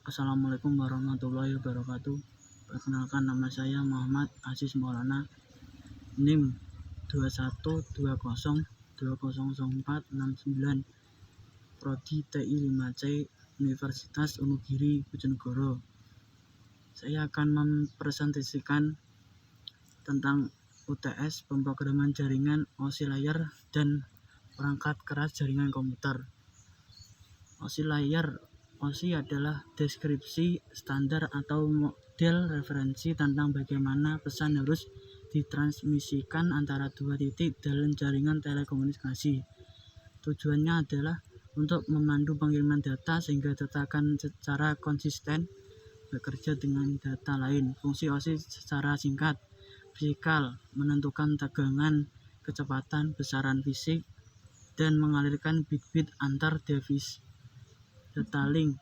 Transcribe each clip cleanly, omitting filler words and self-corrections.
Assalamualaikum warahmatullahi wabarakatuh. Perkenalkan, nama saya Muhammad Aziz Maulana, NIM 2120200469, Prodi TI 5C, Universitas Wonogiri Bojonegoro. Saya akan mempresentasikan tentang UTS, pemrograman jaringan OSI layar dan perangkat keras jaringan komputer. OSI layar. OSI adalah deskripsi standar atau model referensi tentang bagaimana pesan harus ditransmisikan antara dua titik dalam jaringan telekomunikasi. Tujuannya adalah untuk memandu pengiriman data sehingga data akan secara konsisten bekerja dengan data lain. Fungsi OSI secara singkat: fisikal, menentukan tegangan, kecepatan, besaran fisik, dan mengalirkan bit-bit antar device. Data link,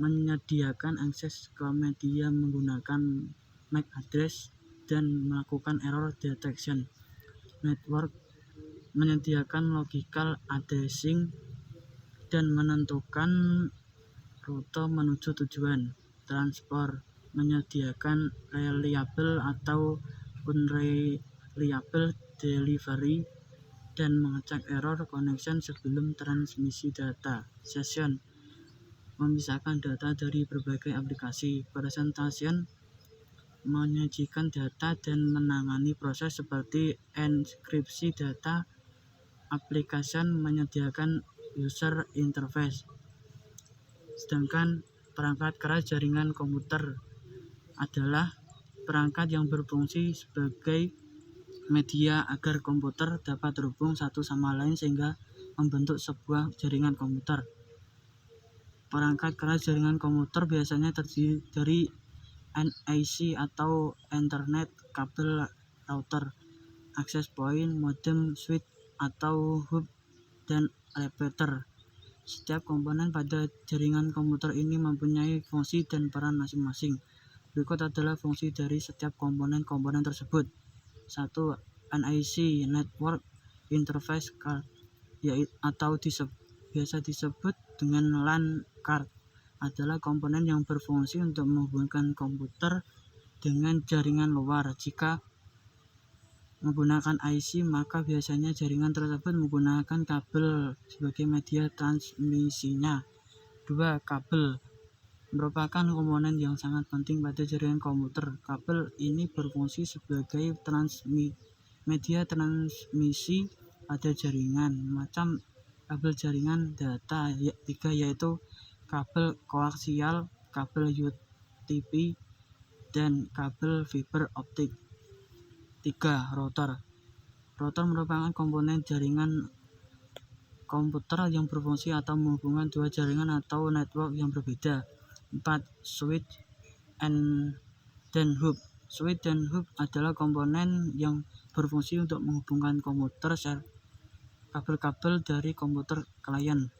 menyediakan akses ke media menggunakan MAC address dan melakukan error detection. Network, menyediakan logical addressing dan menentukan rute menuju tujuan. Transport, menyediakan reliable atau unreliable delivery dan mengecek error connection sebelum transmisi data. Session, memisahkan data dari berbagai aplikasi. Presentation, menyajikan data dan menangani proses seperti enkripsi data. Application, menyediakan user interface. Sedangkan perangkat keras jaringan komputer adalah perangkat yang berfungsi sebagai media agar komputer dapat terhubung satu sama lain sehingga membentuk sebuah jaringan komputer. Perangkat keras jaringan komputer biasanya terdiri dari NIC atau Ethernet, kabel, router, access point, modem, switch atau hub, dan repeater. Setiap komponen pada jaringan komputer ini mempunyai fungsi dan peran masing-masing. Berikut adalah fungsi dari setiap komponen tersebut. 1. NIC, Network Interface Card, atau biasa disebut dengan LAN card, adalah komponen yang berfungsi untuk menghubungkan komputer dengan jaringan luar. Jika menggunakan IC, maka biasanya jaringan tersebut menggunakan kabel sebagai media transmisinya. 2. Kabel merupakan komponen yang sangat penting pada jaringan komputer. Kabel ini berfungsi sebagai media transmisi pada jaringan. Macam kabel jaringan data 3 yaitu kabel koaksial, kabel UTP, dan kabel fiber optik. 3. Router. Router merupakan komponen jaringan komputer yang berfungsi atau menghubungkan dua jaringan atau network yang berbeda. 4. Switch dan hub. Switch dan hub adalah komponen yang berfungsi untuk menghubungkan kabel-kabel dari komputer klien,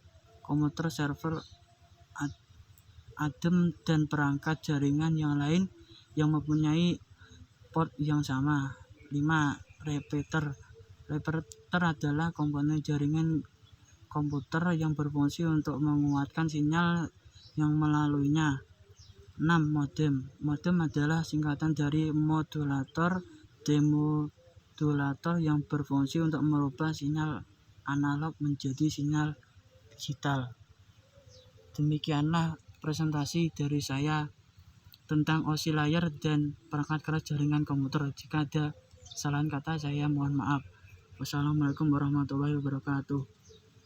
komputer server, adem, dan perangkat jaringan yang lain yang mempunyai port yang sama. 5. Repeater. Repeater adalah komponen jaringan komputer yang berfungsi untuk menguatkan sinyal yang melaluinya. 6. Modem. Modem adalah singkatan dari modulator demodulator yang berfungsi untuk merubah sinyal analog menjadi sinyal digital. Demikianlah presentasi dari saya tentang OSI layar dan perangkat keras jaringan komputer. Jika ada kesalahan kata, saya mohon maaf. Wassalamualaikum warahmatullahi wabarakatuh.